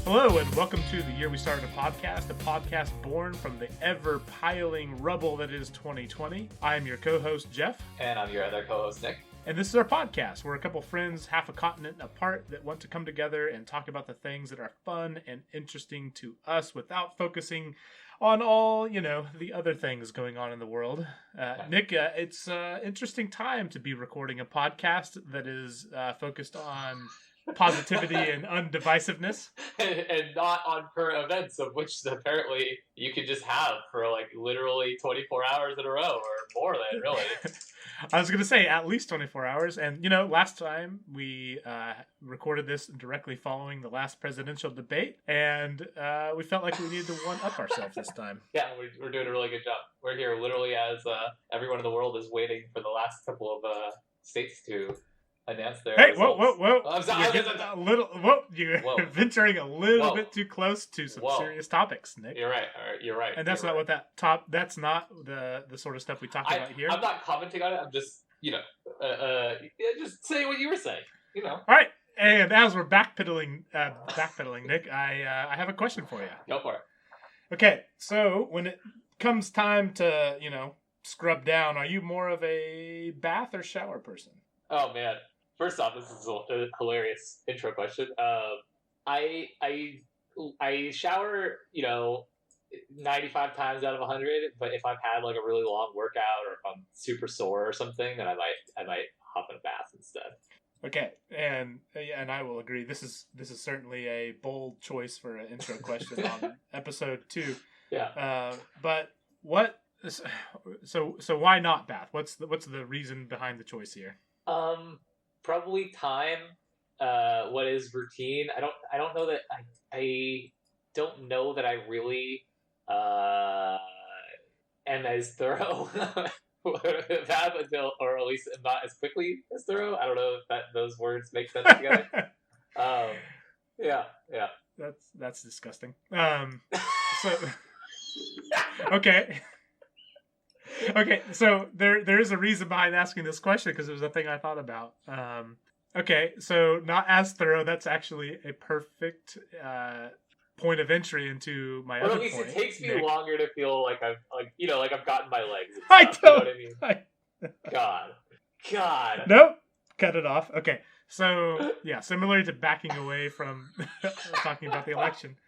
Hello and welcome to The Year We Started a podcast born from the ever-piling rubble that is 2020. I'm your co-host, Jeff. And I'm your other co-host, Nick. And this is our podcast. We're a couple friends half a continent apart that want to come together and talk about the things that are fun and interesting to us without focusing on all, the other things going on in the world. Nick, it's an interesting time to be recording a podcast that is focused on positivity and undivisiveness. and not on current events, of which apparently you could just have for like literally 24 hours in a row or more than really. I was going to say at least 24 hours. And, last time we recorded this directly following the last presidential debate. And we felt like we needed to one-up ourselves this time. Yeah, we're doing a really good job. We're here literally as everyone in the world is waiting for the last couple of states to announce their results. Whoa. You're venturing a little bit too close to some serious topics, Nick. You're right. You're right. And that's not what that's not the sort of stuff we talk about here. I'm not commenting on it. I'm just, just saying what you were saying, All right. And as we're backpedaling, Nick, I have a question for you. Go for it. Okay. So when it comes time to, scrub down, are you more of a bath or shower person? Oh, man. First off, this is a hilarious intro question. I shower, 95 times out of 100. But if I've had like a really long workout or if I'm super sore or something, then I might hop in a bath instead. Okay, and I will agree. This is certainly a bold choice for an intro question on episode 2. Yeah. But what? So why not bath? What's the reason behind the choice here? Probably time. What is routine? I don't know that I don't know that I really am as thorough that until, or at least not as quickly as thorough. I don't know if those words make sense together. Yeah. That's disgusting. Okay. Okay, so there is a reason behind asking this question because it was a thing I thought about. Okay, so not as thorough. That's actually a perfect point of entry into my other point. Or at least it takes me longer to feel like I've gotten my legs. I don't. You know what I mean? God. Nope. Cut it off. Okay, so yeah, similar to backing away from talking about the election.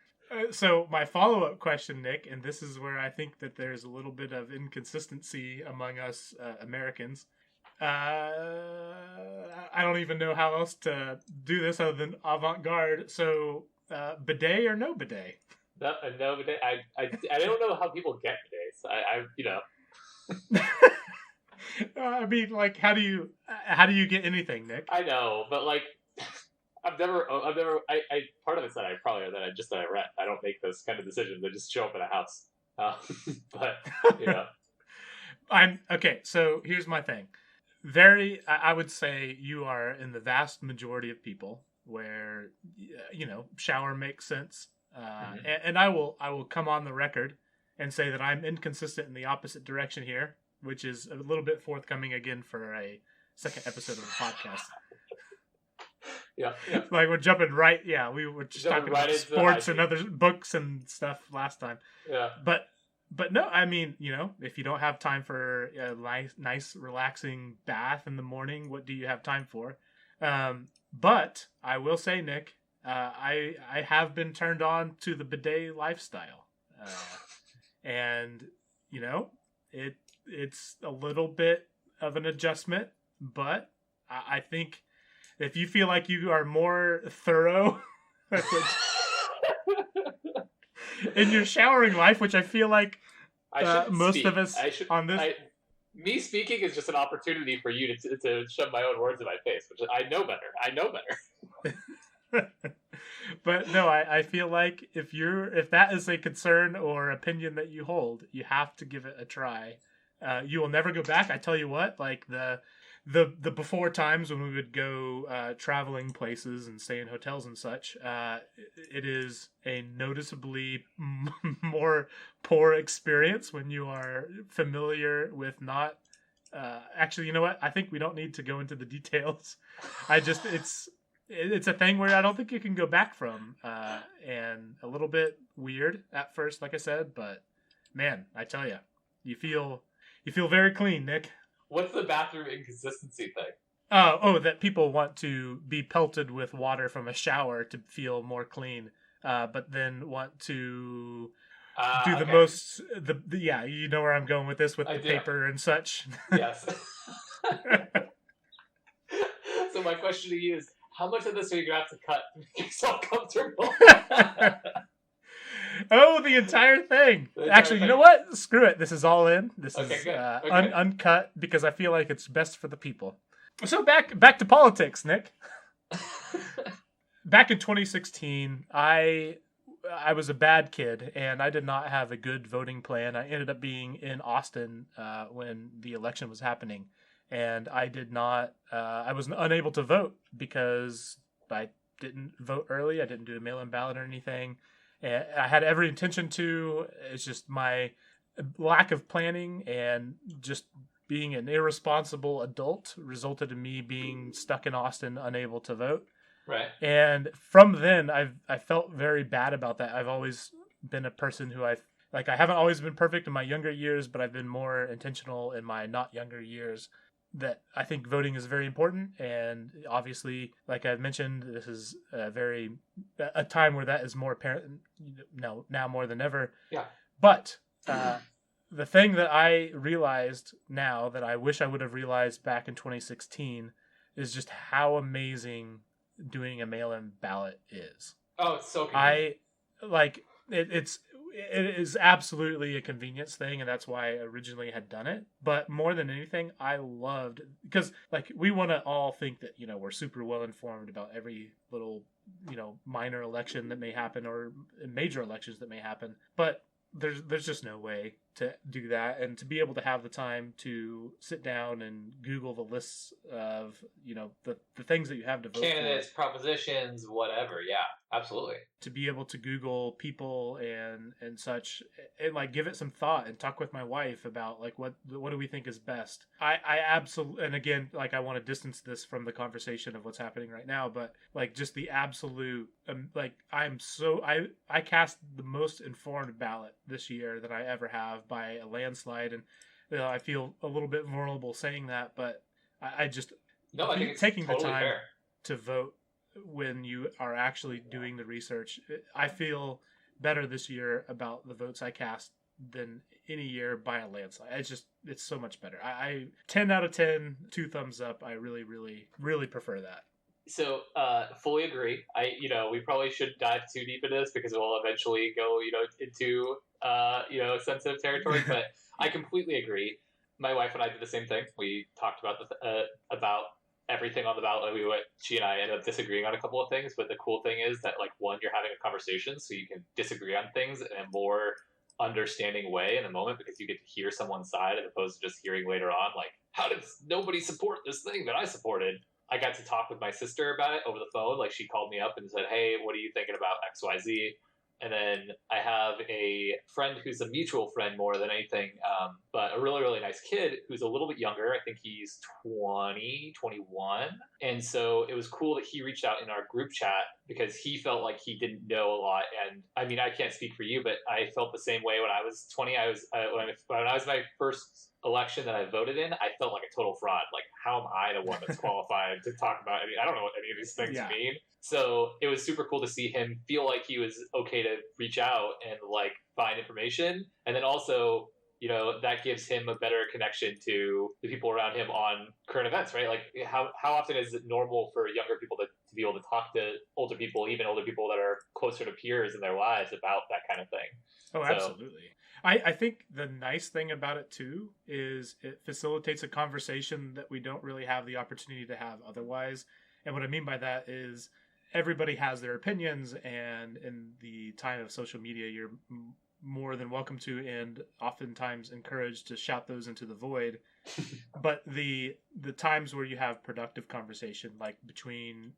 So my follow-up question, Nick, and this is where I think that there's a little bit of inconsistency among us Americans. I don't even know how else to do this other than avant-garde. So bidet or no bidet? No bidet. I don't know how people get bidets. I mean, like, how do you get anything, Nick? I know, but like, I've never. Part of it's that I rent. I don't make those kind of decisions. I just show up at a house. But I'm okay. So here's my thing. I would say you are in the vast majority of people where shower makes sense. And I will come on the record and say that I'm inconsistent in the opposite direction here, which is a little bit forthcoming again for a second episode of the podcast. Yeah. Like we're jumping right. Yeah, we were just talking about sports and other books and stuff last time. Yeah. But no, I mean, if you don't have time for a nice relaxing bath in the morning, what do you have time for? But I will say, Nick, I have been turned on to the bidet lifestyle, and it's a little bit of an adjustment, but I think. If you feel like you are more thorough in your showering life, which I feel like most of us on this... me speaking is just an opportunity for you to shove my own words in my face, which I know better. But no, I feel like if that is a concern or opinion that you hold, you have to give it a try. You will never go back. I tell you what, like the before times when we would go traveling places and stay in hotels and such, it is a noticeably more poor experience when you are familiar with not. Actually, you know what? I think we don't need to go into the details. it's a thing where I don't think you can go back from, and a little bit weird at first, like I said, but man, I tell you, you feel very clean, Nick. What's the bathroom inconsistency thing? That people want to be pelted with water from a shower to feel more clean, but then want to do the Okay. most. Yeah, you know where I'm going with this, with I the do. paper and such. Yes. So my question to you is, how much of this are you gonna have to cut to make yourself comfortable? Oh, the entire thing. The entire Actually, thing. you know what? Screw it. This is all in. This Okay, is good. Okay. uncut because I feel like it's best for the people. So back to politics, Nick. Back in 2016, I was a bad kid and I did not have a good voting plan. I ended up being in Austin when the election was happening, and I did not. I was unable to vote because I didn't vote early. I didn't do a mail-in ballot or anything. And I had every intention to. It's just my lack of planning and just being an irresponsible adult resulted in me being stuck in Austin, unable to vote. Right. And from then, I felt very bad about that. I've always been a person who I haven't always been perfect in my younger years, but I've been more intentional in my not younger years. That I think voting is very important, and obviously, like I've mentioned, this is a time where that is more apparent. Now more than ever. Yeah. But the thing that I realized now that I wish I would have realized back in 2016 is just how amazing doing a mail-in ballot is. Oh, it's so convenient. I like it. It is absolutely a convenience thing, and that's why I originally had done it. But more than anything, I loved because like we want to all think that we're super well informed about every little minor election that may happen or major elections that may happen, but there's just no way to do that, and to be able to have the time to sit down and Google the lists of the things that you have to vote Candidates, for, propositions, whatever. Yeah, absolutely. to be able to Google people and such, and like give it some thought and talk with my wife about like what do we think is best. I absolutely, and again, like I want to distance this from the conversation of what's happening right now, but like just the absolute like I cast the most informed ballot this year that I ever have by a landslide, and I feel a little bit vulnerable saying that, but I just No, I think it's taking totally the time fair. to vote when you are actually doing the research. I feel better this year about the votes I cast than any year by a landslide. It's so much better. I 10 out of 10, 2 thumbs up. I really, really, really prefer that. So, fully agree. We probably shouldn't dive too deep into this because we'll eventually go, into, sensitive territory. But I completely agree. My wife and I did the same thing. We talked about everything on the ballot. She and I ended up disagreeing on a couple of things. But the cool thing is that, like, one, you're having a conversation, so you can disagree on things in a more understanding way in the moment because you get to hear someone's side as opposed to just hearing later on, like, how did nobody support this thing that I supported? I got to talk with my sister about it over the phone. Like, she called me up and said, "Hey, what are you thinking about XYZ?" And then I have a friend who's a mutual friend more than anything, but a really, really nice kid who's a little bit younger. I think he's 20, 21. And so it was cool that he reached out in our group chat because he felt like he didn't know a lot. And I mean, I can't speak for you, but I felt the same way when I was 20. When I was my first election that I voted in, I felt like a total fraud. Like, how am I the one that's qualified to talk about I don't know what any of these things Yeah. mean. So it was super cool to see him feel like he was okay to reach out and like find information. And then also, that gives him a better connection to the people around him on current events, right? Like how often is it normal for younger people to be able to talk to older people, even older people that are closer to peers in their lives about that kind of thing? Oh, absolutely. I think the nice thing about it too is it facilitates a conversation that we don't really have the opportunity to have otherwise. And what I mean by that is everybody has their opinions, and in the time of social media, you're more than welcome to and oftentimes encouraged to shout those into the void. But the times where you have productive conversation, like between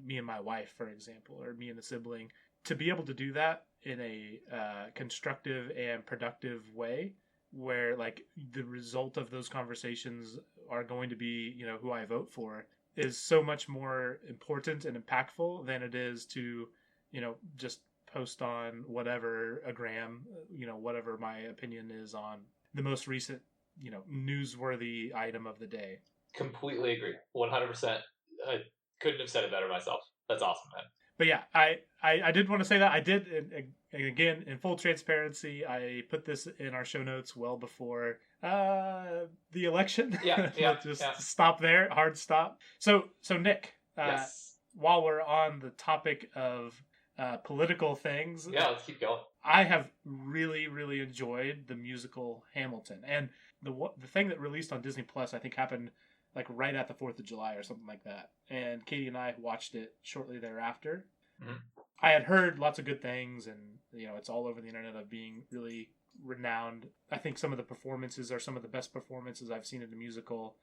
me and my wife, for example, or me and a sibling, to be able to do that in a constructive and productive way, where like the result of those conversations are going to be who I vote for, is so much more important and impactful than it is to, just post on whatever a gram, whatever my opinion is on the most recent, newsworthy item of the day. Completely agree. 100%. I couldn't have said it better myself. That's awesome, man. But yeah, I did want to say that I did, and again, in full transparency, I put this in our show notes well before the election. Yeah, Just stop there, hard stop. So Nick, yes. While we're on the topic of political things, let's keep going. I have really, really enjoyed the musical Hamilton, and the thing that released on Disney Plus, I think, happened like right at the 4th of July or something like that. And Katie and I watched it shortly thereafter. Mm-hmm. I had heard lots of good things, and it's all over the internet of being really renowned. I think some of the performances are some of the best performances I've seen in a musical.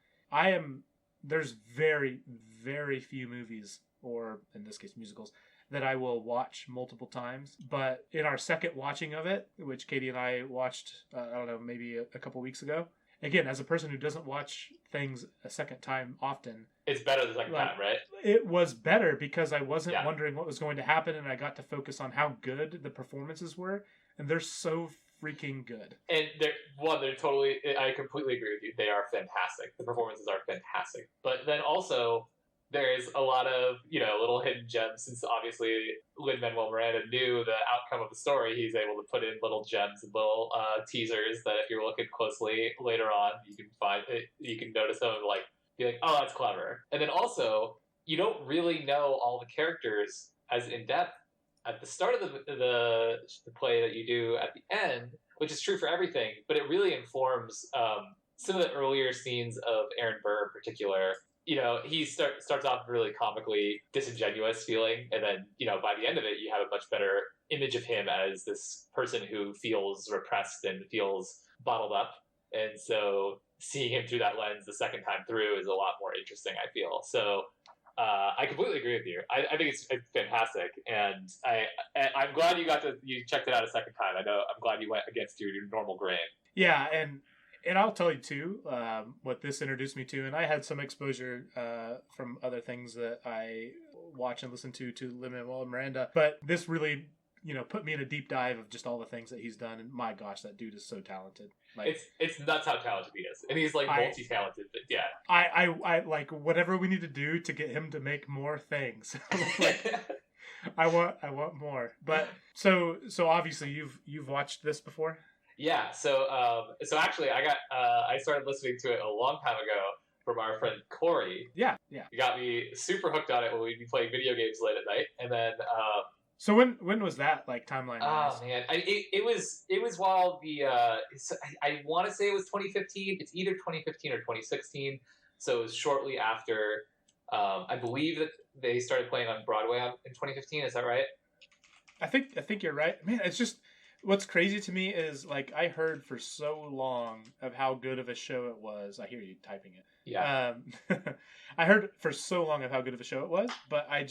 There's very, very few movies, or in this case musicals, that I will watch multiple times. But in our second watching of it, which Katie and I watched, I don't know, maybe a couple weeks ago, again, as a person who doesn't watch things a second time often, it's better the second time, right? It was better because I wasn't wondering what was going to happen, and I got to focus on how good the performances were, and they're so freaking good. And they're totally, I completely agree with you. They are fantastic. The performances are fantastic. But then also, there's a lot of, little hidden gems, since obviously Lin-Manuel Miranda knew the outcome of the story. He's able to put in little gems and little teasers that if you're looking closely later on, you can find it, you can notice them, like, be like, oh, that's clever. And then also, you don't really know all the characters as in depth at the start of the play that you do at the end, which is true for everything, but it really informs some of the earlier scenes of Aaron Burr in particular. He starts off really comically disingenuous feeling, and then, by the end of it, you have a much better image of him as this person who feels repressed and feels bottled up. And so seeing him through that lens the second time through is a lot more interesting, I feel. So I completely agree with you. I think it's fantastic, and I'm glad you checked it out a second time. I'm glad you went against your normal grain. Yeah, and I'll tell you too, what this introduced me to, and I had some exposure from other things that I watch and listen to Lin-Manuel Miranda, but this really, put me in a deep dive of just all the things that he's done, and my gosh, that dude is so talented. Like, it's nuts how talented he is, and he's like multi-talented. But yeah, I like whatever we need to do to get him to make more things. Like, I want more. But so obviously you've watched this before. Yeah, so actually, I started listening to it a long time ago from our friend Corey. Yeah. He got me super hooked on it when we'd be playing video games late at night, and then. So when was that, like, timeline? Oh man, it was while I want to say it was 2015. It's either 2015 or 2016. So it was shortly after. I believe that they started playing on Broadway in 2015. Is that right? I think you're right, man. It's just. What's crazy to me is, like, I heard for so long of how good of a show it was. I hear you typing it. Yeah. I heard for so long of how good of a show it was, but I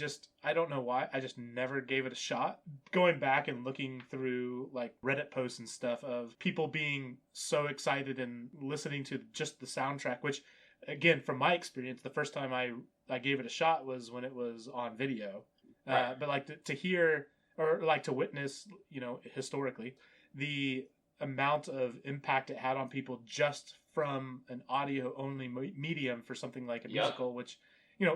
don't know why. I just never gave it a shot. Going back and looking through, like, Reddit posts and stuff of people being so excited and listening to just the soundtrack, which, again, from my experience, the first time I gave it a shot was when it was on video. Right. But, like, to hear... or like to witness, historically, the amount of impact it had on people just from an audio-only medium for something like a musical, which,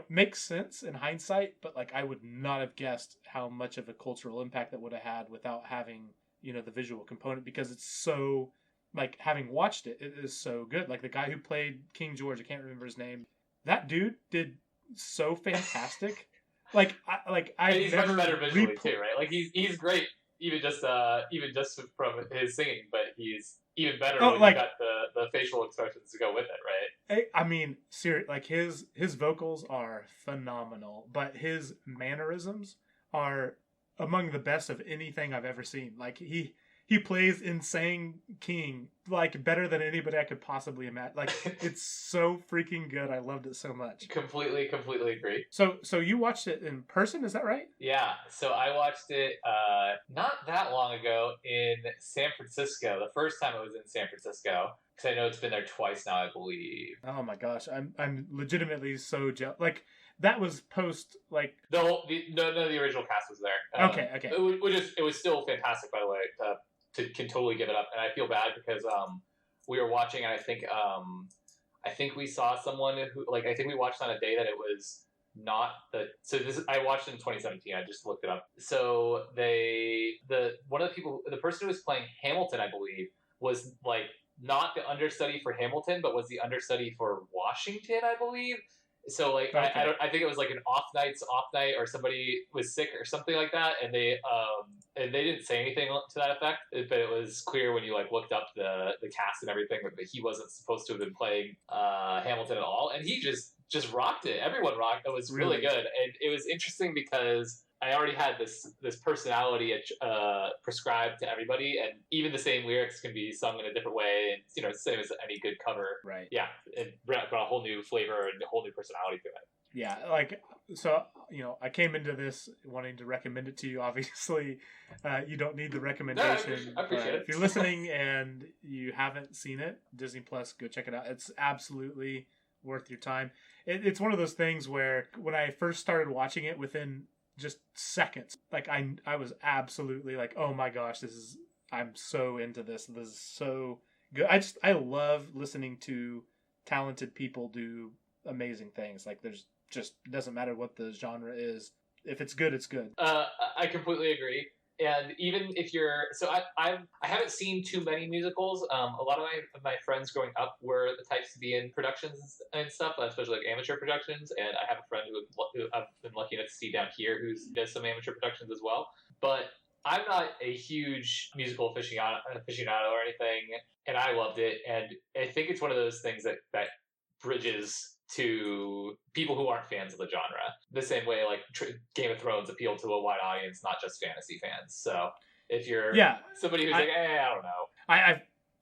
makes sense in hindsight, but, like, I would not have guessed how much of a cultural impact that would have had without having, the visual component, because it's so, like, having watched it, it is so good. Like, the guy who played King George, I can't remember his name, that dude did so fantastic. Like he's much better visually too, right? Like he's great, even just from his singing, but he's even better when you got the facial expressions to go with it, right? I mean, seriously, like his vocals are phenomenal, but his mannerisms are among the best of anything I've ever seen. Like he he plays Insane King like better than anybody I could possibly imagine. Like it's so freaking good. I loved it so much. Completely agree. So you watched it in person, is that right? Yeah, so I watched it not that long ago in San Francisco. The first time it was in San Francisco, because I know it's been there twice now, I believe. Oh my gosh, I'm legitimately so jealous. Like that was post like None of the original cast was there. Okay. It was still fantastic, by the way. Can totally give it up, and I feel bad because we were watching, and I think we saw someone who I think we watched on a day that it was not I watched it in 2017. I just looked it up. So one of the person who was playing Hamilton, I believe, was like not the understudy for Hamilton, but was the understudy for Washington, I believe. So okay. I think it was like an off night, or somebody was sick or something like that, and they didn't say anything to that effect. But it was clear when you looked up the cast and everything that he wasn't supposed to have been playing Hamilton at all, and he just rocked it. Everyone rocked. It was really good, and it was interesting because I already had this personality prescribed to everybody, and even the same lyrics can be sung in a different way, and same as any good cover. Right. Yeah, it brought a whole new flavor and a whole new personality to it. Yeah, I came into this wanting to recommend it to you. Obviously, you don't need the recommendation. No, I appreciate it. If you're listening and you haven't seen it, Disney Plus, go check it out. It's absolutely worth your time. It's one of those things where when I first started watching it, within just seconds, I was absolutely like, oh my gosh, I'm so into this. This is so good. I love listening to talented people do amazing things. There's just, it doesn't matter what the genre is. If it's good, it's good. I completely agree. And even if I haven't seen too many musicals. A lot of my friends growing up were the types to be in productions and stuff, especially amateur productions. And I have a friend who I've been lucky enough to see down here who does some amateur productions as well. But I'm not a huge musical aficionado or anything, and I loved it. And I think it's one of those things that bridges to people who aren't fans of the genre, the same way Game of Thrones appealed to a wide audience, not just fantasy fans. So if you're somebody who's I don't know,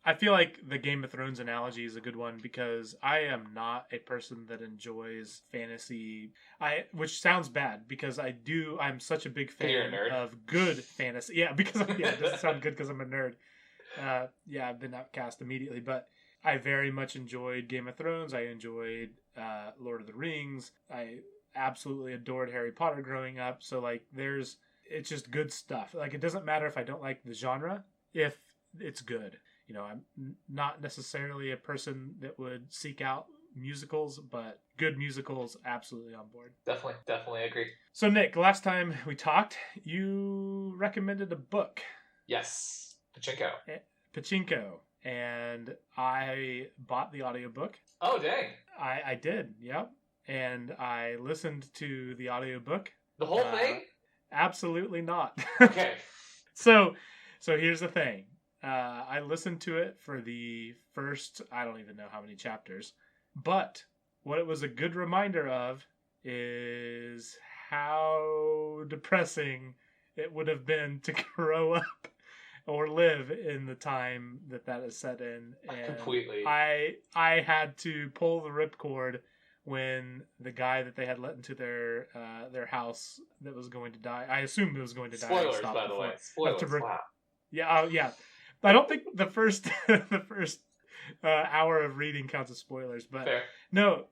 I feel like the Game of Thrones analogy is a good one because I am not a person that enjoys fantasy. Which sounds bad because I'm such a big fan of good fantasy. Yeah, because it doesn't sound good because I'm a nerd. I've been outcast immediately, but I very much enjoyed Game of Thrones. I enjoyed Lord of the Rings. I absolutely adored Harry Potter growing up. So it's just good stuff. It doesn't matter if I don't like the genre, if it's good. I'm not necessarily a person that would seek out musicals, but good musicals, absolutely on board. Definitely agree. So Nick, last time we talked, you recommended a book. Yes, Pachinko. And I bought the audiobook. Oh, dang. I did, yep. And I listened to the audiobook. The whole thing? Absolutely not. Okay. So here's the thing. I listened to it for the first, I don't even know how many chapters. But what it was a good reminder of is how depressing it would have been to grow up or live in the time that is set in. And completely. I had to pull the ripcord when the guy that they had let into their house that was going to die. I assumed it was going to die. Spoilers, by the way. Spoilers. Wow. Yeah. Yeah. I don't think the first hour of reading counts as spoilers, but fair. No,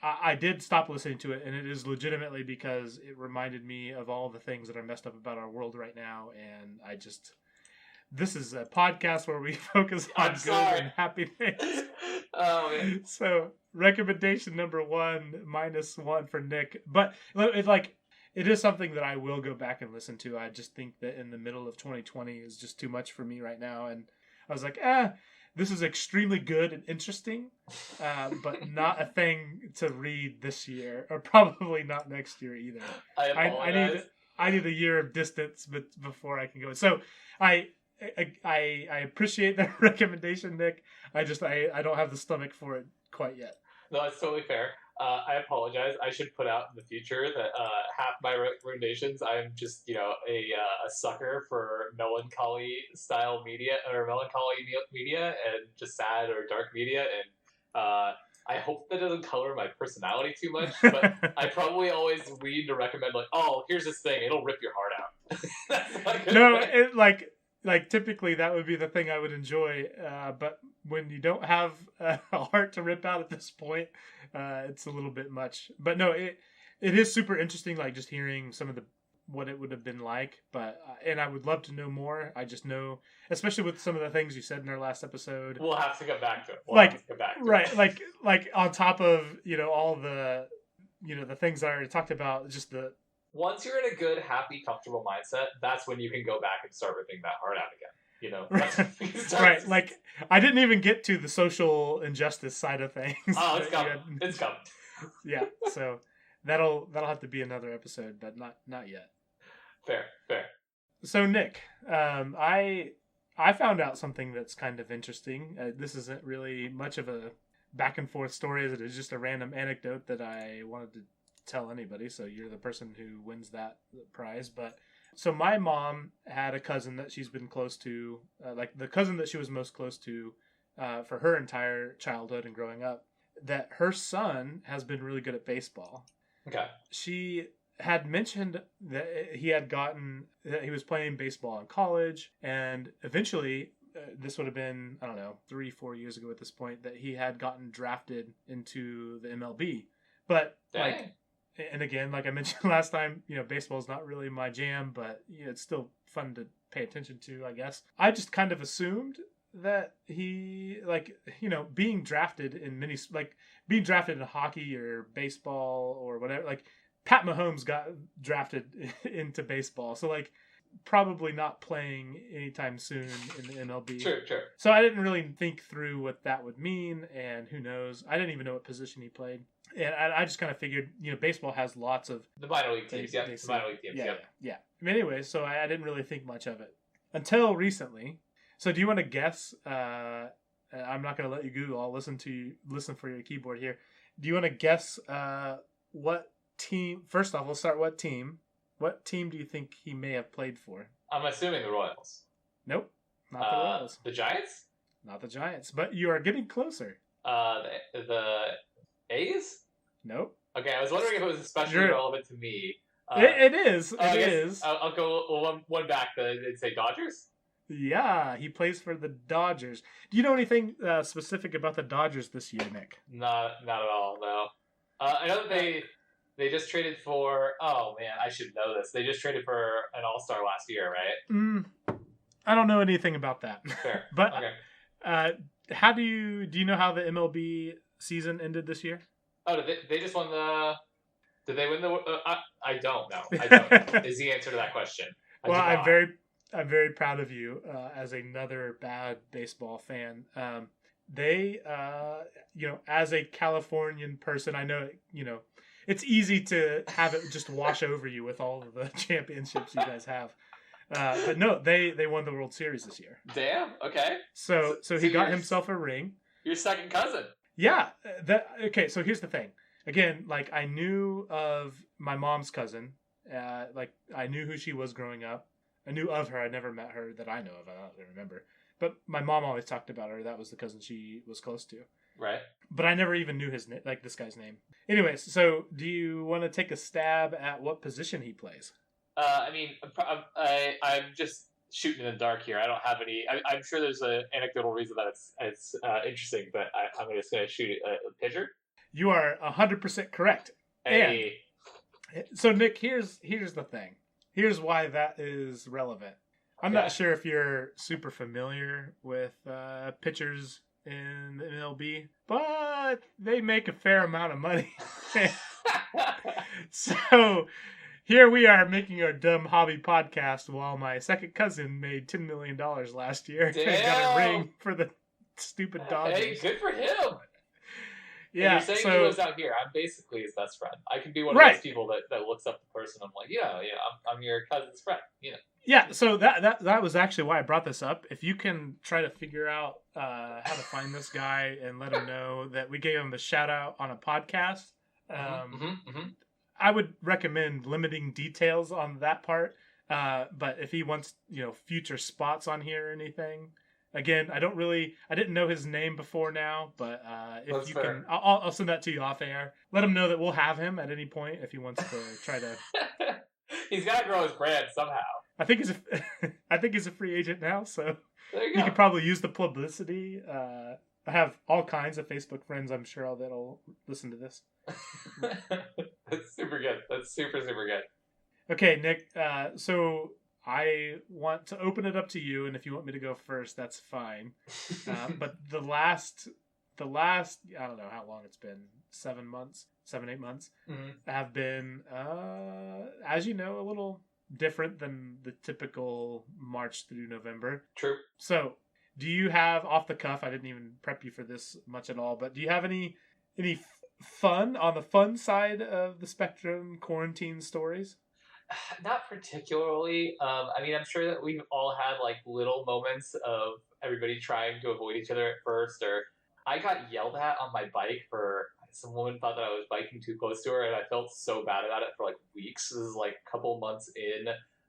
I did stop listening to it, and it is legitimately because it reminded me of all the things that are messed up about our world right now, and this is a podcast where we focus on good and happy things. Oh, man. So, recommendation number 1, -1 for Nick. But, it is something that I will go back and listen to. I just think that in the middle of 2020 is just too much for me right now, and I was like, this is extremely good and interesting, but not a thing to read this year, or probably not next year either. I need a year of distance before I can go. So I appreciate that recommendation, Nick. I don't have the stomach for it quite yet. No, it's totally fair. I apologize. I should put out in the future that half my recommendations, I'm just a sucker for melancholy style media or melancholy media and just sad or dark media, and I hope that doesn't color my personality too much. But I probably always lean to recommend like, oh, here's this thing, it'll rip your heart out. That's like No, it like typically that would be the thing I would enjoy, but when you don't have a heart to rip out at this point, it's a little bit much. But no, it is super interesting, like just hearing some of the what it would have been like. But and I would love to know more. I just know, especially with some of the things you said in our last episode, we'll have to come back to it. Right, like on top of all the the things I already talked about, just the. Once you're in a good, happy, comfortable mindset, that's when you can go back and start ripping that heart out again. Right. Like I didn't even get to the social injustice side of things. Oh, it's coming. It's coming. Yeah. So that'll have to be another episode, but not yet. Fair. So Nick, I found out something that's kind of interesting. This isn't really much of a back and forth story as it is just a random anecdote that I wanted to tell anybody, so you're the person who wins that prize. But so my mom had a cousin that she's been close to, like the cousin that she was most close to for her entire childhood and growing up, that her son has been really good at baseball. Okay. She had mentioned that he was playing baseball in college, and eventually this would have been, I don't know, 3-4 years ago at this point, that he had gotten drafted into the MLB. But Dang. And again, like I mentioned last time, baseball is not really my jam, but it's still fun to pay attention to, I guess. I just kind of assumed that he, being drafted in hockey or baseball or whatever, like Pat Mahomes got drafted into baseball. So probably not playing anytime soon in the MLB. Sure. So I didn't really think through what that would mean, and who knows? I didn't even know what position he played. And I just kind of figured, baseball has lots of... The minor league teams, yeah. The minor league teams, yeah. I mean, anyway, so I didn't really think much of it. Until recently. So do you want to guess? I'm not going to let you Google. I'll listen for your keyboard here. Do you want to guess what team... First off, we'll start what team. What team do you think he may have played for? I'm assuming the Royals. Nope, not the Royals. The Giants? Not the Giants, but you are getting closer. The A's? Nope. Okay, I was wondering if it was especially relevant to me. It is. It is. I'll go one back. They'd say Dodgers? Yeah, he plays for the Dodgers. Do you know anything specific about the Dodgers this year, Nick? Not at all, no. I know that they just traded for... Oh, man, I should know this. They just traded for an all-star last year, right? I don't know anything about that. Fair. But okay. How do you know how the MLB season ended this year? Oh, did they just won the... Did they win the... I don't know. I don't. Is the answer to that question. Well, I'm very proud of you as another bad baseball fan. They, as a Californian person, I know, it's easy to have it just wash over you with all of the championships you guys have. But no, they won the World Series this year. Damn. Okay. So he got himself a ring. Your second cousin. Yeah. Okay. So here's the thing. Again, I knew of my mom's cousin. I knew who she was growing up. I knew of her. I never met her that I know of. I don't remember. But my mom always talked about her. That was the cousin she was close to. Right. But I never even knew his name, this guy's name. Anyways, so do you want to take a stab at what position he plays? I mean, I'm just shooting in the dark here. I don't have any. I'm sure there's an anecdotal reason that it's interesting, but I'm just going to shoot a pitcher. You are 100% correct. Hey. And so Nick, here's the thing. Here's why that is relevant. I'm not sure if you're super familiar with pitchers in the MLB, but they make a fair amount of money. So here we are making our dumb hobby podcast while my second cousin made $10 million last year. Damn. And got a ring for the stupid Dodgers. Hey, good for him. Yeah, and you're saying he lives out here. I'm basically his best friend. I can be one of those people that looks up the person. I'm like, I'm your cousin's friend. Yeah, so that was actually why I brought this up. If you can try to figure out how to find this guy and let him know that we gave him a shout out on a podcast, I would recommend limiting details on that part. But if he wants, future spots on here or anything, again, I didn't know his name before now, but if That's you fair. can, I'll send that to you off air. Let him know that we'll have him at any point if he wants to try to. He's got to grow his brand somehow. I think he's a free agent now, so There you he go. could probably use the publicity. I have all kinds of Facebook friends, I'm sure, that'll listen to this. That's super good. That's super, super good. Okay, Nick. So I want to open it up to you, and if you want me to go first, that's fine. But the last, I don't know how long it's been, 7 months, 8 months, have been, as you know, a little different than the typical March through November. True. So, do you have, off the cuff, I didn't even prep you for this much at all, but do you have any fun on the fun side of the spectrum quarantine stories? Not particularly. I mean, I'm sure that we've all had like little moments of everybody trying to avoid each other at first, or I got yelled at on my bike for some woman thought that I was biking too close to her, and I felt so bad about it for like weeks. This is like a couple months in.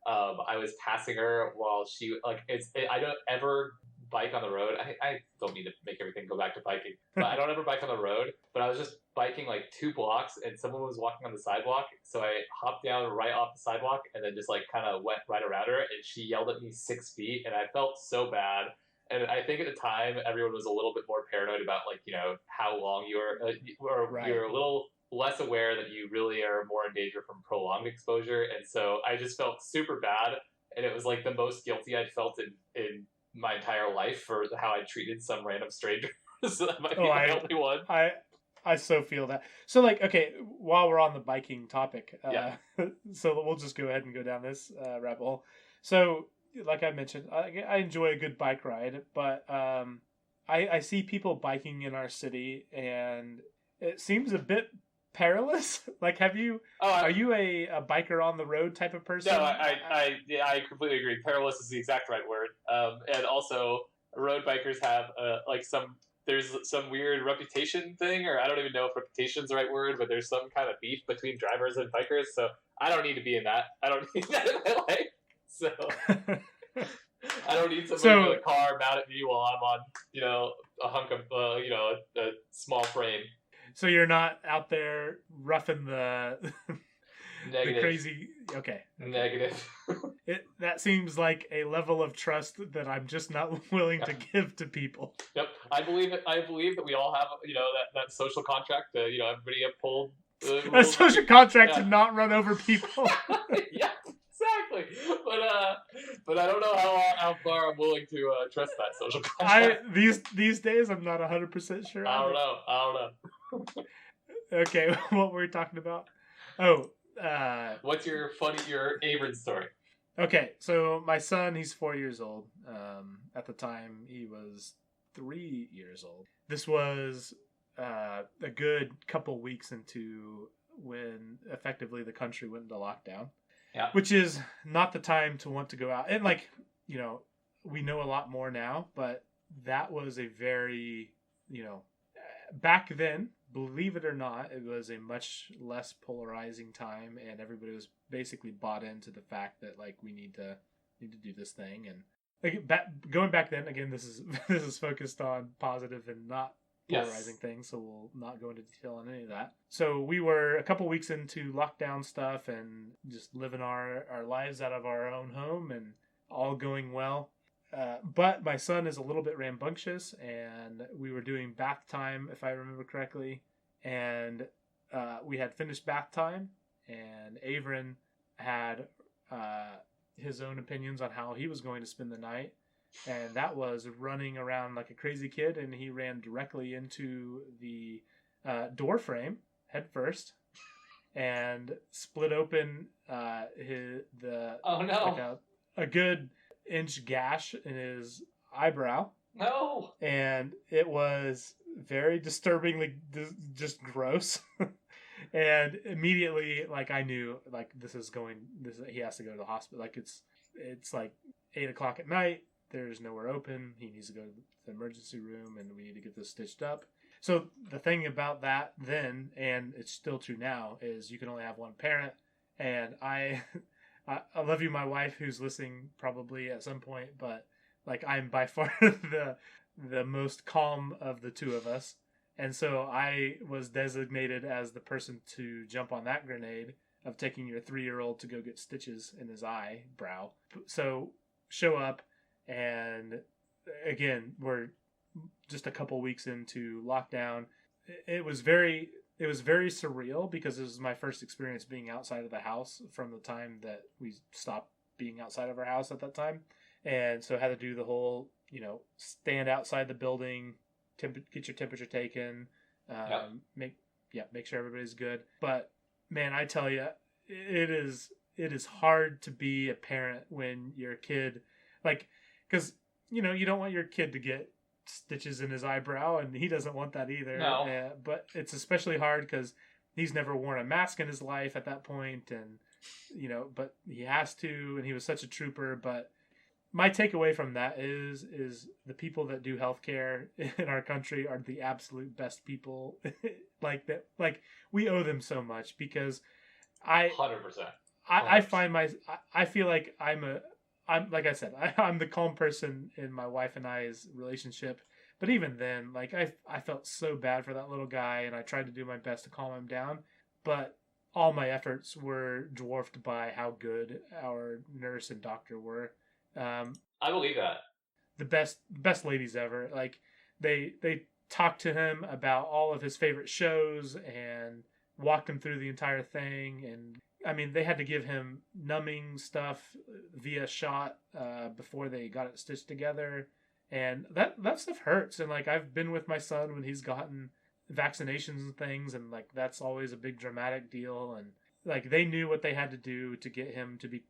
I was passing her while she I don't ever bike on the road. I don't mean to make everything go back to biking, but I don't ever bike on the road. But I was just biking like 2 blocks, and someone was walking on the sidewalk, so I hopped down right off the sidewalk and then just like kind of went right around her, and she yelled at me 6 feet, and I felt so bad. And I think at the time everyone was a little bit more paranoid about how long you're a little less aware that you really are more in danger from prolonged exposure. And so I just felt super bad, and it was like the most guilty I'd felt in my entire life for how I treated some random stranger. So that might be the only one. I so feel that. So okay, while we're on the biking topic, so we'll just go ahead and go down this rabbit hole. So like I mentioned, I enjoy a good bike ride, but I see people biking in our city, and it seems a bit perilous. Are you a biker on the road type of person? No, I completely agree. Perilous is the exact right word. And also, road bikers have there's some weird reputation thing, or I don't even know if reputation is the right word, but there's some kind of beef between drivers and bikers. So I don't need to be in that. I don't need that in my life. So I don't need somebody with a car mad at me while I'm on, a hunk of, a small frame. So you're not out there roughing the Negative. The crazy. Okay. Negative. That seems like a level of trust that I'm just not willing to give to people. Yep, I believe that we all have that social contract. Everybody uphold a social contract to not run over people. Yeah, exactly. But I don't know how far I'm willing to trust that social contract. These days I'm not 100% sure. I don't know. Okay, what were we talking about? Oh, what's your Avon story? Okay, so my son, he's 4 years old. At the time, he was 3 years old. This was a good couple weeks into when effectively the country went into lockdown. Yeah. Which is not the time to want to go out. And we know a lot more now, but that was a very, back then, believe it or not, it was a much less polarizing time, and everybody was basically bought into the fact that we need to do this thing. And going back then, again, this is focused on positive and not polarizing things, so we'll not go into detail on any of that. So we were a couple weeks into lockdown stuff and just living our lives out of our own home and all going well. But my son is a little bit rambunctious, and we were doing bath time, if I remember correctly, and we had finished bath time, and Avon had his own opinions on how he was going to spend the night, and that was running around like a crazy kid, and he ran directly into the door frame head first and split open a good inch gash in his eyebrow. No. And it was very disturbingly just gross. And immediately, I knew, he has to go to the hospital. It's 8:00 at night. There's nowhere open. He needs to go to the emergency room, and we need to get this stitched up. So the thing about that then, and it's still true now, is you can only have one parent. And I love you, my wife, who's listening probably at some point, but like I'm by far the most calm of the two of us, and so I was designated as the person to jump on that grenade of taking your 3-year-old to go get stitches in his eyebrow. So show up, and again, we're just a couple weeks into lockdown. It was very surreal because it was my first experience being outside of the house from the time that we stopped being outside of our house at that time. And so I had to do the whole, stand outside the building, get your temperature taken, Yep. make sure everybody's good. But man, I tell you, it is hard to be a parent when your kid, like, because you don't want your kid to get stitches in his eyebrow, and he doesn't want that either. No. But it's especially hard because he's never worn a mask in his life at that point, and but he has to, and he was such a trooper. But my takeaway from that is the people that do healthcare in our country are the absolute best people. Like that, like we owe them so much because 100%. I find I feel like I'm like I said, I'm the calm person in my wife and I's relationship. But even then, like I felt so bad for that little guy, and I tried to do my best to calm him down. But all my efforts were dwarfed by how good our nurse and doctor were. I believe that. The best ladies ever. Like they talked to him about all of his favorite shows and walked him through the entire thing. And I mean, they had to give him numbing stuff via shot before they got it stitched together, and that stuff hurts. And like I've been with my son when he's gotten vaccinations and things, and like that's always a big dramatic deal. And like they knew what they had to do to get him to be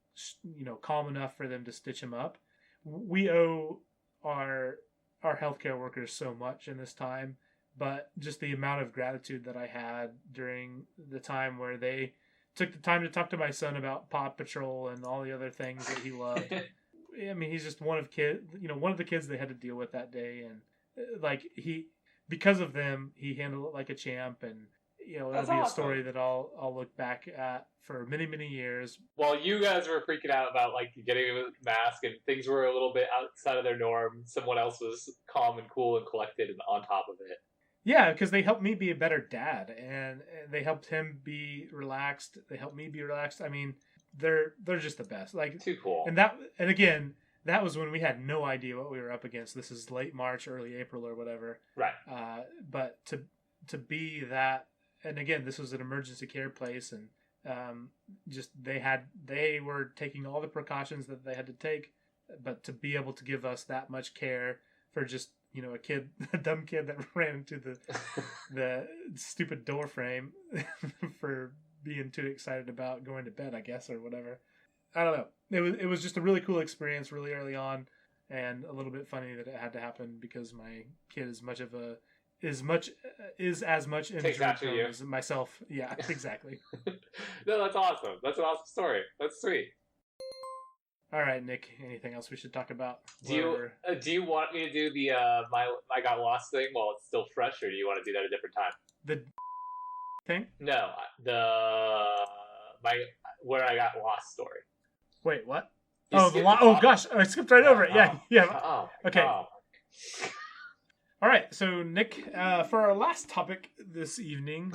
calm enough for them to stitch him up. We owe our healthcare workers so much in this time, but just the amount of gratitude that I had during the time where they took the time to talk to my son about Paw Patrol and all the other things that he loved. I mean, he's just one of the kids they had to deal with that day, and like because of them, he handled it like a champ, and it'll That's be a awesome. story that I'll look back at for many, many years. While you guys were freaking out about like getting a mask and things were a little bit outside of their norm, someone else was calm and cool and collected and on top of it. Yeah, because they helped me be a better dad, and they helped him be relaxed. They helped me be relaxed. I mean, they're just the best. Like Too cool. And again, that was when we had no idea what we were up against. This is late March, early April, or whatever. Right. But to be that, and again, this was an emergency care place, and just they were taking all the precautions that they had to take, but to be able to give us that much care for just a dumb kid that ran into the stupid door frame for being too excited about going to bed, I guess, or whatever. I don't know. It was just a really cool experience really early on, and a little bit funny that it had to happen because my kid is as much injury as myself. Yeah, exactly. No, that's awesome. That's an awesome story. That's sweet. All right, Nick. Anything else we should talk about? Do you want me to do the I got lost thing while it's still fresh, or do you want to do that at a different time? The thing? No, where I got lost story. Wait, what? You Oh gosh, I skipped right over it. Yeah, yeah. Oh, Okay. oh. All right, so Nick, for our last topic this evening,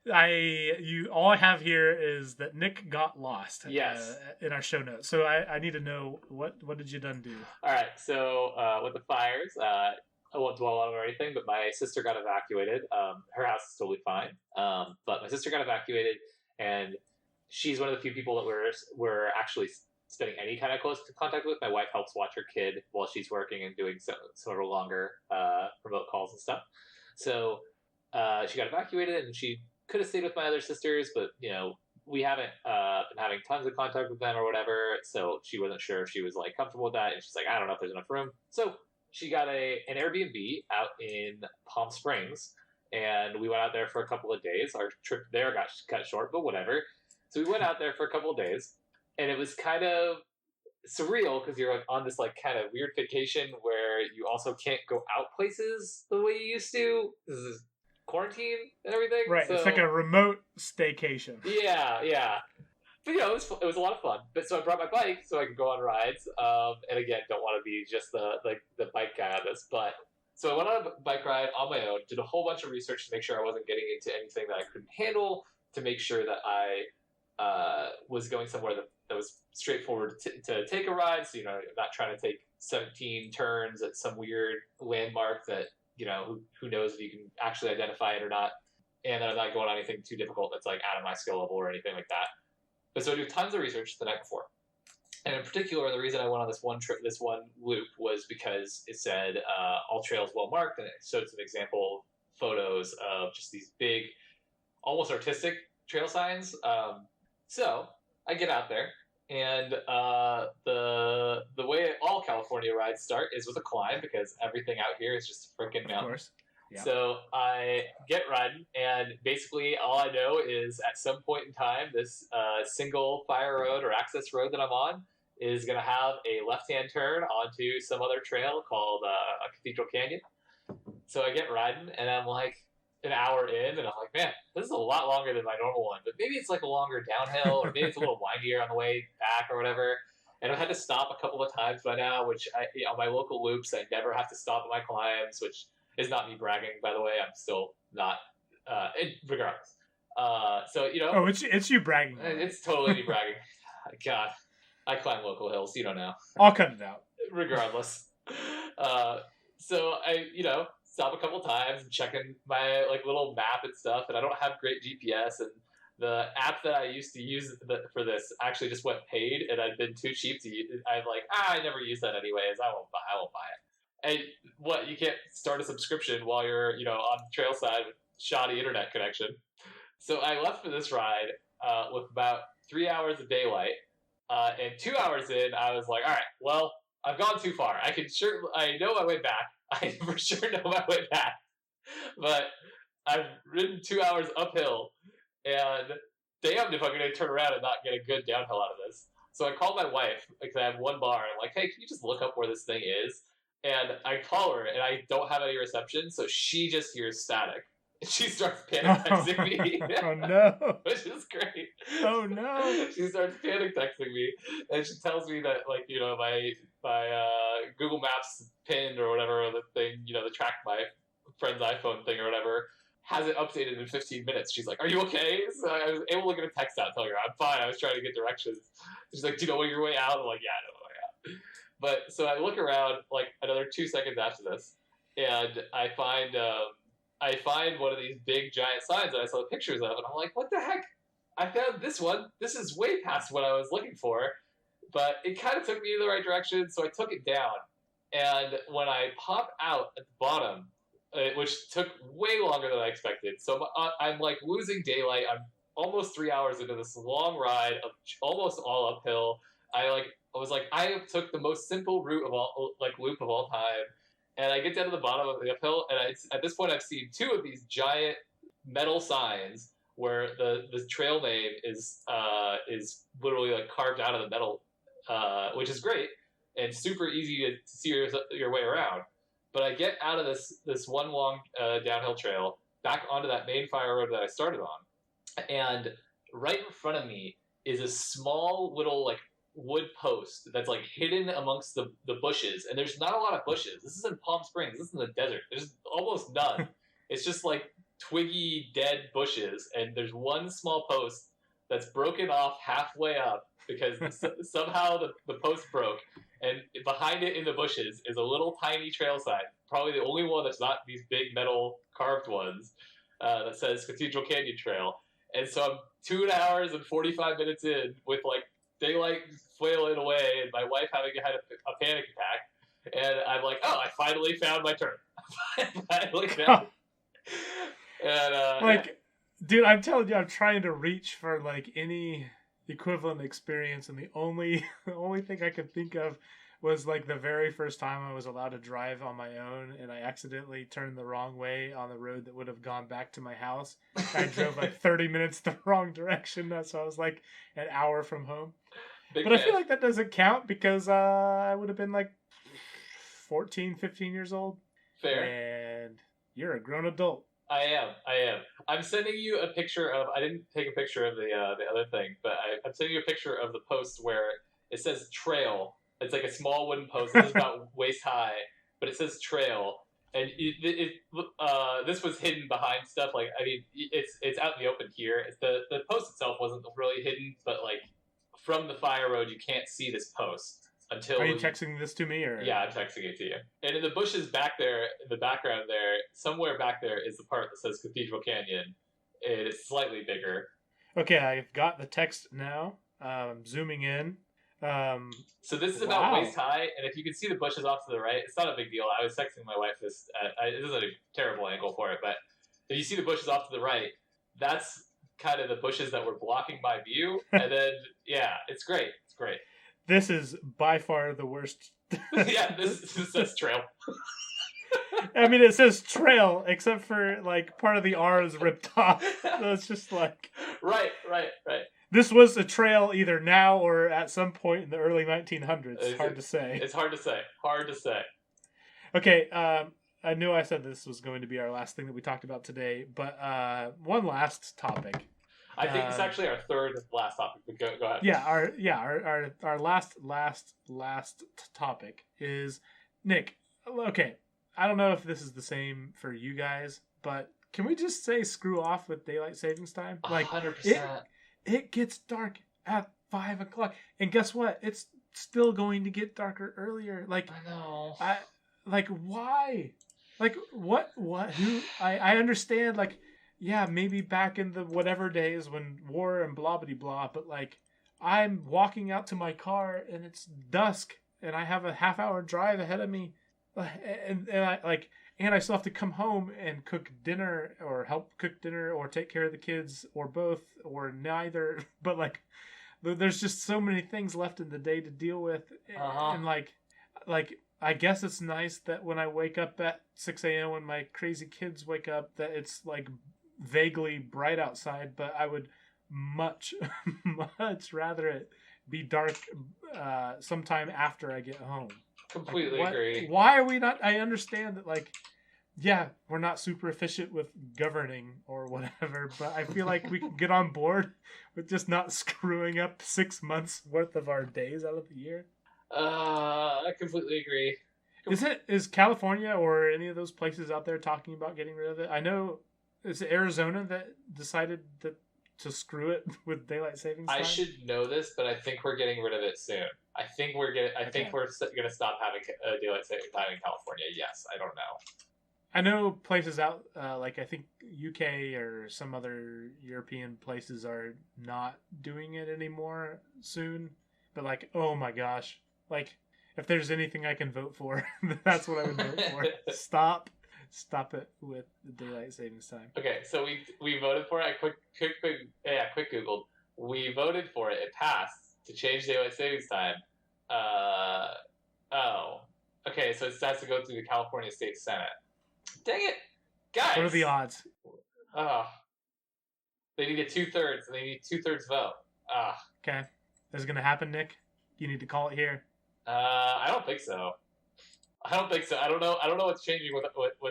all I have here is that Nick got lost. Yes. In our show notes. So I need to know what did you done do? All right. So with the fires, I won't dwell on it or anything, but my sister got evacuated. Her house is totally fine. But my sister got evacuated, and she's one of the few people that we're actually spending any kind of close contact with. My wife helps watch her kid while she's working and doing some of her longer remote calls and stuff. So she got evacuated, and she could have stayed with my other sisters, but we haven't been having tons of contact with them or whatever, so she wasn't sure if she was like comfortable with that, and she's like, I don't know if there's enough room. So she got an Airbnb out in Palm Springs, and we went out there for a couple of days. Our trip there got cut short, but whatever. So we went out there for a couple of days, and it was kind of surreal because you're like on this like kind of weird vacation where where you also can't go out places the way you used to. This is quarantine and everything. Right. So, It's like a remote staycation. yeah. But it was a lot of fun. But so I brought my bike so I could go on rides. And again, don't want to be just the bike guy on this, but so I went on a bike ride on my own, did a whole bunch of research to make sure I wasn't getting into anything that I couldn't handle, to make sure that I was going somewhere that was straightforward to take a ride. So, not trying to take 17 turns at some weird landmark that, who knows if you can actually identify it or not. And that I'm not going on anything too difficult that's like out of my skill level or anything like that. But so I do tons of research the night before. And in particular, the reason I went on this one trip, this one loop, was because it said all trails well marked, and it showed some example photos of just these big, almost artistic trail signs. So I get out there, and the way all California rides start is with a climb, because everything out here is just a freaking mountain. Of course. Yeah. So I get riding, and basically all I know is at some point in time, this single fire road or access road that I'm on is going to have a left-hand turn onto some other trail called a Cathedral Canyon. So I get riding, and I'm like an hour in, and I'm like, man, this is a lot longer than my normal one. But maybe it's like a longer downhill, or maybe it's a little windier on the way back or whatever. And I've had to stop a couple of times by now, which on my local loops, I never have to stop at my climbs, which is not me bragging, by the way. I'm still not, regardless. So, Oh, it's you bragging. It's totally me bragging. God, I climb local hills. You don't know. I'll cut it out. Regardless. So I, stop a couple times and checking my little map and stuff, and I don't have great GPS, and the app that I used to use for this actually just went paid, and I'd been too cheap to use. I'm like, I never use that anyways. I won't buy it. And what, you can't start a subscription while you're, on the trail side with shoddy internet connection. So I left for this ride with about 3 hours of daylight. And 2 hours in, I was like, all right, well, I've gone too far. I know my way back. I for sure know my way back. But I've ridden 2 hours uphill, and damned if I'm going to turn around and not get a good downhill out of this. So I called my wife, because I have one bar, and I'm like, hey, can you just look up where this thing is? And I call her, and I don't have any reception, so she just hears static. And she starts panic texting me. Oh, no. Which is great. Oh, no. She starts panic texting me, and she tells me that, my Google Maps pinned or whatever, the thing, the track my friend's iPhone thing or whatever, hasn't updated in 15 minutes. She's like, are you okay? So I was able to get a text out telling her, I'm fine. I was trying to get directions. She's like, do you know your way out? I'm like, yeah, I know my way out. But so I look around another 2 seconds after this, and I find one of these big giant signs that I saw pictures of, and I'm like, what the heck? I found this one. This is way past what I was looking for, but it kind of took me in the right direction, so I took it down. And when I pop out at the bottom, which took way longer than I expected, so I'm losing daylight. I'm almost 3 hours into this long ride of almost all uphill. I took the most simple route of all, loop of all time, and I get down to the bottom of the uphill, and at this point I've seen 2 of these giant metal signs where the trail name is literally carved out of the metal, which is great and super easy to see your way around. But I get out of this one long downhill trail back onto that main fire road that I started on, and right in front of me is a small little wood post that's hidden amongst the bushes, and there's not a lot of bushes. This is in Palm Springs. This is in the desert. There's almost none. It's just twiggy dead bushes, and there's one small post that's broken off halfway up because somehow the post broke, and behind it in the bushes is a little tiny trail sign, probably the only one that's not these big metal carved ones, that says Cathedral Canyon Trail. And so I'm 2 hours and 45 minutes in with daylight flailing away, and my wife having had a panic attack, and I'm like, oh, I finally found my turn. I finally found and dude, I'm telling you, I'm trying to reach for any equivalent experience, and the only thing I could think of was the very first time I was allowed to drive on my own, and I accidentally turned the wrong way on the road that would have gone back to my house. I drove 30 minutes the wrong direction, so I was an hour from home. But I feel that doesn't count because I would have been 14, 15 years old. Fair. And you're a grown adult. I am. I'm sending you a picture of. I didn't take a picture of the other thing, but I'm sending you a picture of the post where it says trail. It's like a small wooden post. It's about waist high, but it says trail. And this was hidden behind stuff. Like, I mean, it's out in the open here. The post itself wasn't really hidden, but like from the fire road, you can't see this post until. Are you texting this to me or? Yeah, I'm texting it to you. And in the bushes back there, in the background there, somewhere back there is the part that says Cathedral Canyon. It is slightly bigger. Okay, I've got the text now. Zooming in. So this is about waist high, and if you can see the bushes off to the right, it's not a big deal. I was texting my wife this. This is a terrible angle for it, but if you see the bushes off to the right, that's kind of the bushes that were blocking my view. And then, yeah, it's great. It's great. This is by far the worst. Yeah, this says trail. I mean, it says trail, except for like part of the R is ripped off. So it's just like right. This was a trail either now or at some point in the early 1900s. It's hard to say. It's hard to say. Okay, I knew I said this was going to be our last thing that we talked about today, but one last topic. I think it's actually our third last topic. But go ahead. Yeah, our last topic is Nick. Okay, I don't know if this is the same for you guys, but can we just say screw off with daylight savings time? Like 100%. It gets dark at 5 o'clock, and guess what? It's still going to get darker earlier. Like I know. Like why? Like what? Who? I understand. Like yeah, maybe back in the whatever days when war and blah blah blah. But like I'm walking out to my car and it's dusk, and I have a half-hour drive ahead of me, and I still have to come home and cook dinner or help cook dinner or take care of the kids or both or neither. But like, there's just so many things left in the day to deal with. And like I guess it's nice that when I wake up at 6 a.m. when my crazy kids wake up that it's like vaguely bright outside, but I would much rather it be dark sometime after I get home. Completely agree. Why are we not? I understand that, like, yeah, we're not super efficient with governing or whatever, but I feel like we can get on board with just not screwing up 6 months worth of our days out of the year. I completely agree. Is California or any of those places out there talking about getting rid of it? I know it's Arizona that decided to screw it with daylight savings time. I should know this, but I think we're getting rid of it soon. I think we're gonna stop having daylight saving time in California. Yes, I don't know. I know places out like I think UK or some other European places are not doing it anymore soon. But like, oh my gosh, like if there's anything I can vote for, that's what I would vote for. Stop it with the daylight savings time. Okay, so we voted for it. Quick Googled. We voted for it. It passed to change daylight savings time. Okay, so it has to go through the California State Senate. Dang it, guys! What are the odds? They need a 2/3. They need 2/3 vote. Okay, is it gonna happen, Nick? You need to call it here. I don't think so. I don't know what's changing with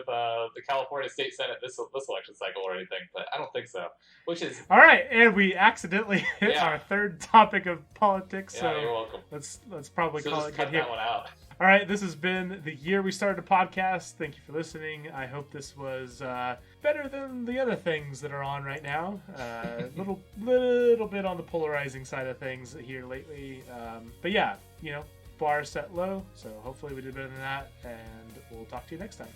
the California State Senate this election cycle or anything, but I don't think so. Which is all right, and we accidentally hit our third topic of politics. Yeah, so you're welcome. Let's probably call it good here. That one out. All right, this has been the year we started a podcast. Thank you for listening. I hope this was better than the other things that are on right now. Little bit on the polarizing side of things here lately, but yeah, bar set low. So hopefully we did better than that, and we'll talk to you next time.